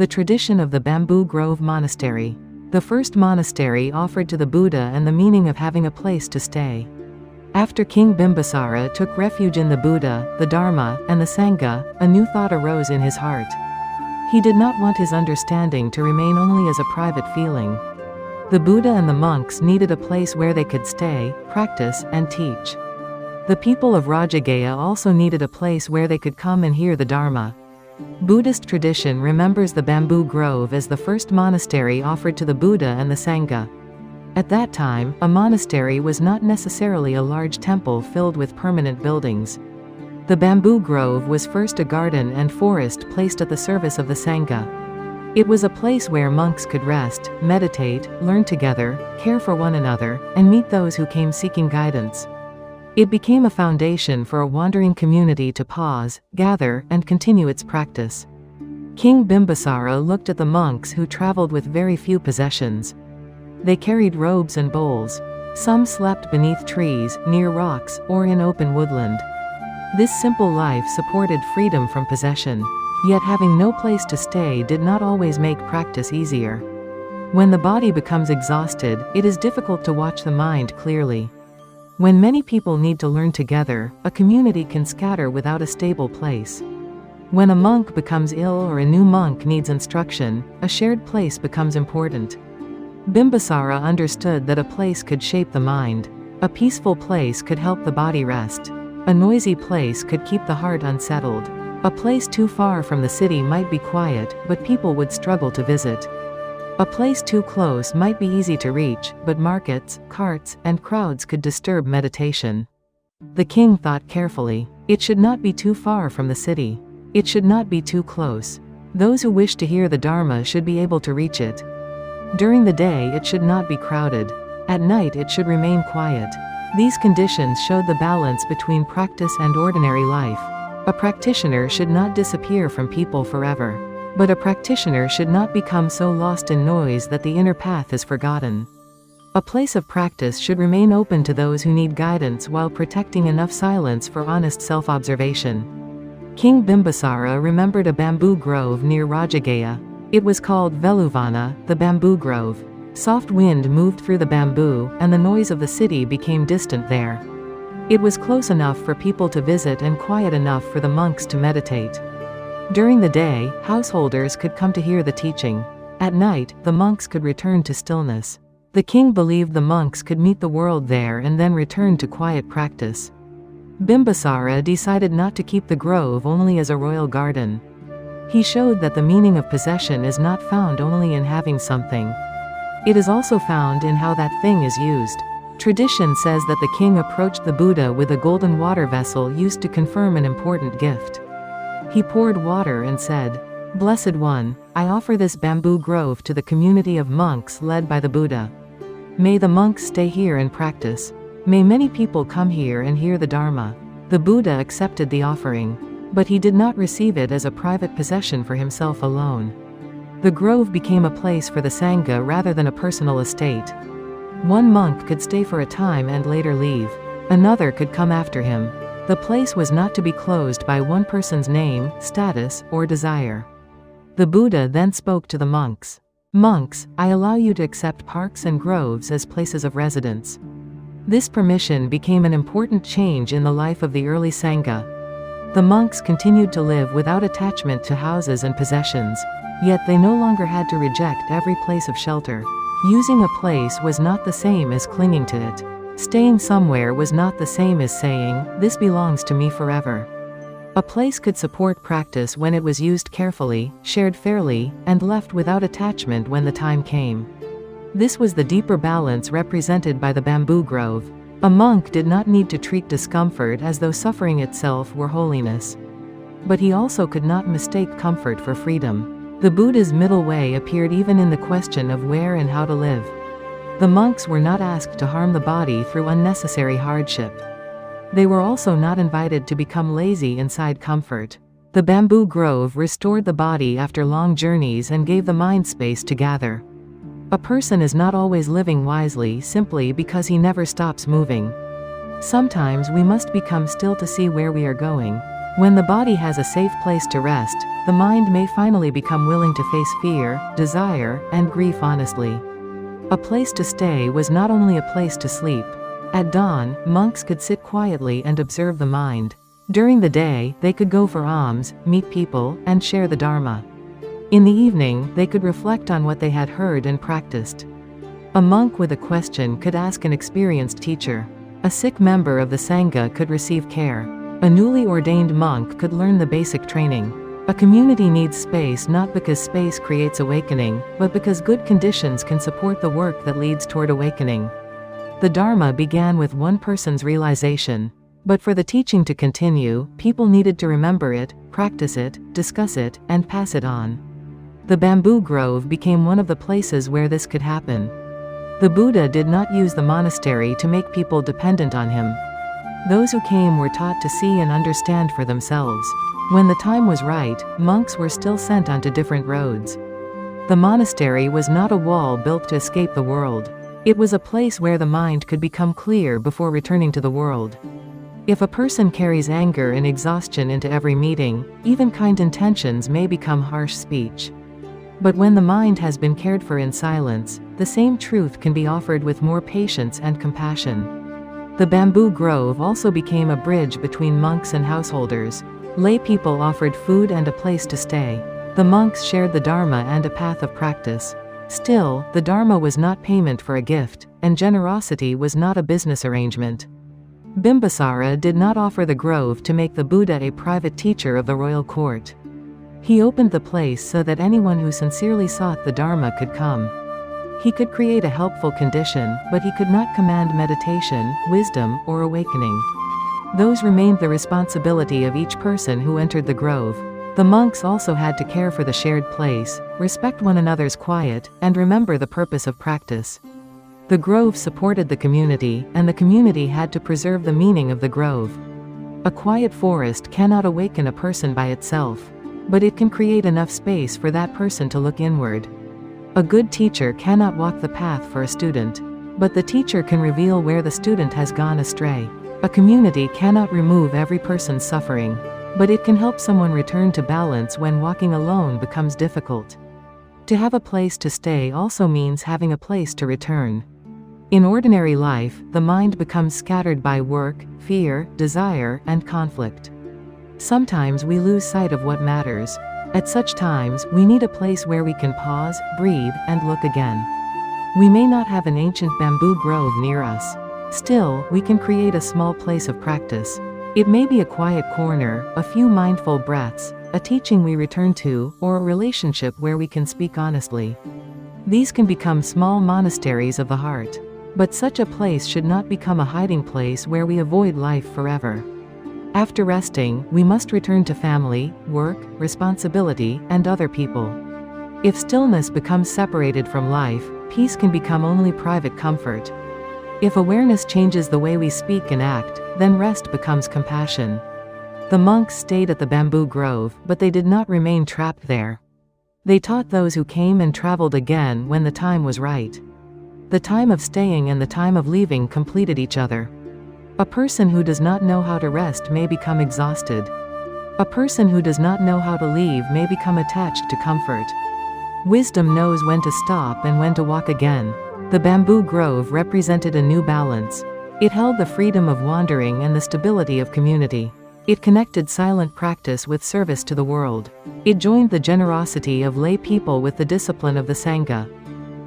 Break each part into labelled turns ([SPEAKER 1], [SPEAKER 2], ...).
[SPEAKER 1] The tradition of the Bamboo Grove Monastery. The first monastery offered to the Buddha and the meaning of having a place to stay. After King Bimbisara took refuge in the Buddha, the Dharma, and the Sangha, a new thought arose in his heart. He did not want his understanding to remain only as a private feeling. The Buddha and the monks needed a place where they could stay, practice, and teach. The people of Rajagaha also needed a place where they could come and hear the Dharma. Buddhist tradition remembers the Bamboo Grove as the first monastery offered to the Buddha and the Sangha. At that time, a monastery was not necessarily a large temple filled with permanent buildings. The Bamboo Grove was first a garden and forest placed at the service of the Sangha. It was a place where monks could rest, meditate, learn together, care for one another, and meet those who came seeking guidance. It became a foundation for a wandering community to pause, gather, and continue its practice. King Bimbisara looked at the monks who traveled with very few possessions. They carried robes and bowls. Some slept beneath trees, near rocks, or in open woodland. This simple life supported freedom from possession. Yet having no place to stay did not always make practice easier. When the body becomes exhausted, it is difficult to watch the mind clearly. When many people need to learn together, a community can scatter without a stable place. When a monk becomes ill or a new monk needs instruction, a shared place becomes important. Bimbisara understood that a place could shape the mind. A peaceful place could help the body rest. A noisy place could keep the heart unsettled. A place too far from the city might be quiet, but people would struggle to visit. A place too close might be easy to reach, but markets, carts, and crowds could disturb meditation. The king thought carefully. It should not be too far from the city. It should not be too close. Those who wish to hear the Dharma should be able to reach it. During the day it should not be crowded. At night it should remain quiet. These conditions showed the balance between practice and ordinary life. A practitioner should not disappear from people forever. But a practitioner should not become so lost in noise that the inner path is forgotten. A place of practice should remain open to those who need guidance while protecting enough silence for honest self-observation. King Bimbisara remembered a bamboo grove near Rajagaha. It was called Veluvana, the bamboo grove. Soft wind moved through the bamboo, and the noise of the city became distant there. It was close enough for people to visit and quiet enough for the monks to meditate. During the day, householders could come to hear the teaching. At night, the monks could return to stillness. The king believed the monks could meet the world there and then return to quiet practice. Bimbisara decided not to keep the grove only as a royal garden. He showed that the meaning of possession is not found only in having something. It is also found in how that thing is used. Tradition says that the king approached the Buddha with a golden water vessel used to confirm an important gift. He poured water and said, "Blessed One, I offer this bamboo grove to the community of monks led by the Buddha. May the monks stay here and practice. May many people come here and hear the Dharma." The Buddha accepted the offering. But he did not receive it as a private possession for himself alone. The grove became a place for the Sangha rather than a personal estate. One monk could stay for a time and later leave. Another could come after him. The place was not to be closed by one person's name, status, or desire. The Buddha then spoke to the monks. "Monks, I allow you to accept parks and groves as places of residence." This permission became an important change in the life of the early Sangha. The monks continued to live without attachment to houses and possessions. Yet they no longer had to reject every place of shelter. Using a place was not the same as clinging to it. Staying somewhere was not the same as saying, "This belongs to me forever." A place could support practice when it was used carefully, shared fairly, and left without attachment when the time came. This was the deeper balance represented by the bamboo grove. A monk did not need to treat discomfort as though suffering itself were holiness. But he also could not mistake comfort for freedom. The Buddha's middle way appeared even in the question of where and how to live. The monks were not asked to harm the body through unnecessary hardship. They were also not invited to become lazy inside comfort. The bamboo grove restored the body after long journeys and gave the mind space to gather. A person is not always living wisely simply because he never stops moving. Sometimes we must become still to see where we are going. When the body has a safe place to rest, the mind may finally become willing to face fear, desire, and grief honestly. A place to stay was not only a place to sleep. At dawn, monks could sit quietly and observe the mind. During the day, they could go for alms, meet people, and share the Dharma. In the evening, they could reflect on what they had heard and practiced. A monk with a question could ask an experienced teacher. A sick member of the Sangha could receive care. A newly ordained monk could learn the basic training. A community needs space not because space creates awakening, but because good conditions can support the work that leads toward awakening. The Dharma began with one person's realization. But for the teaching to continue, people needed to remember it, practice it, discuss it, and pass it on. The bamboo grove became one of the places where this could happen. The Buddha did not use the monastery to make people dependent on him. Those who came were taught to see and understand for themselves. When the time was right, monks were still sent onto different roads. The monastery was not a wall built to escape the world. It was a place where the mind could become clear before returning to the world. If a person carries anger and exhaustion into every meeting, even kind intentions may become harsh speech. But when the mind has been cared for in silence, the same truth can be offered with more patience and compassion. The bamboo grove also became a bridge between monks and householders. Lay people offered food and a place to stay. The monks shared the Dharma and a path of practice. Still, the Dharma was not payment for a gift, and generosity was not a business arrangement. Bimbisara did not offer the grove to make the Buddha a private teacher of the royal court. He opened the place so that anyone who sincerely sought the Dharma could come. He could create a helpful condition, but he could not command meditation, wisdom, or awakening. Those remained the responsibility of each person who entered the grove. The monks also had to care for the shared place, respect one another's quiet, and remember the purpose of practice. The grove supported the community, and the community had to preserve the meaning of the grove. A quiet forest cannot awaken a person by itself, but it can create enough space for that person to look inward. A good teacher cannot walk the path for a student, but the teacher can reveal where the student has gone astray. A community cannot remove every person's suffering, but it can help someone return to balance when walking alone becomes difficult. To have a place to stay also means having a place to return. In ordinary life, the mind becomes scattered by work, fear, desire, and conflict. Sometimes we lose sight of what matters. At such times, we need a place where we can pause, breathe, and look again. We may not have an ancient bamboo grove near us. Still, we can create a small place of practice. It may be a quiet corner, a few mindful breaths, a teaching we return to, or a relationship where we can speak honestly. These can become small monasteries of the heart. But such a place should not become a hiding place where we avoid life forever. After resting, we must return to family, work, responsibility, and other people. If stillness becomes separated from life, peace can become only private comfort. If awareness changes the way we speak and act, then rest becomes compassion. The monks stayed at the bamboo grove, but they did not remain trapped there. They taught those who came and traveled again when the time was right. The time of staying and the time of leaving completed each other. A person who does not know how to rest may become exhausted. A person who does not know how to leave may become attached to comfort. Wisdom knows when to stop and when to walk again. The bamboo grove represented a new balance. It held the freedom of wandering and the stability of community. It connected silent practice with service to the world. It joined the generosity of lay people with the discipline of the Sangha.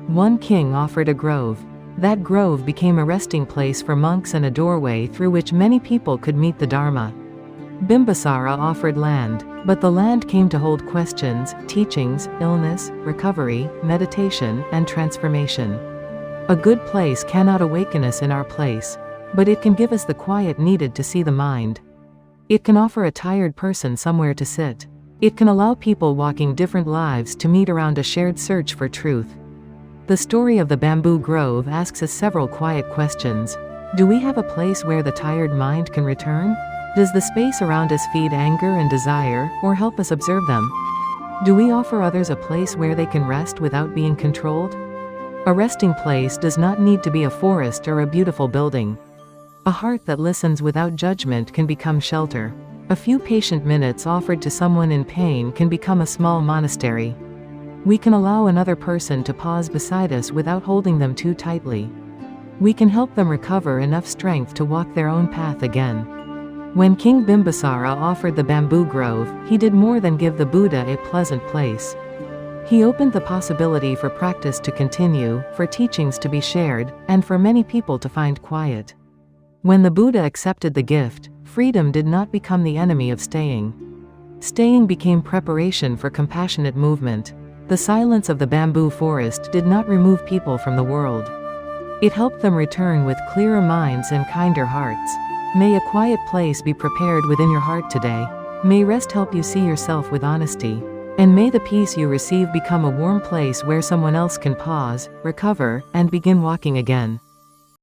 [SPEAKER 1] One king offered a grove. That grove became a resting place for monks and a doorway through which many people could meet the Dharma. Bimbisara offered land, but the land came to hold questions, teachings, illness, recovery, meditation, and transformation. A good place cannot awaken us in our place, but it can give us the quiet needed to see the mind. It can offer a tired person somewhere to sit. It can allow people walking different lives to meet around a shared search for truth. The story of the bamboo grove asks us several quiet questions. Do we have a place where the tired mind can return? Does the space around us feed anger and desire, or help us observe them? Do we offer others a place where they can rest without being controlled? A resting place does not need to be a forest or a beautiful building. A heart that listens without judgment can become shelter. A few patient minutes offered to someone in pain can become a small monastery. We can allow another person to pause beside us without holding them too tightly. We can help them recover enough strength to walk their own path again. When King Bimbisara offered the bamboo grove, he did more than give the Buddha a pleasant place. He opened the possibility for practice to continue, for teachings to be shared, and for many people to find quiet. When the Buddha accepted the gift, freedom did not become the enemy of staying. Staying became preparation for compassionate movement. The silence of the bamboo forest did not remove people from the world. It helped them return with clearer minds and kinder hearts. May a quiet place be prepared within your heart today. May rest help you see yourself with honesty. And may the peace you receive become a warm place where someone else can pause, recover, and begin walking again.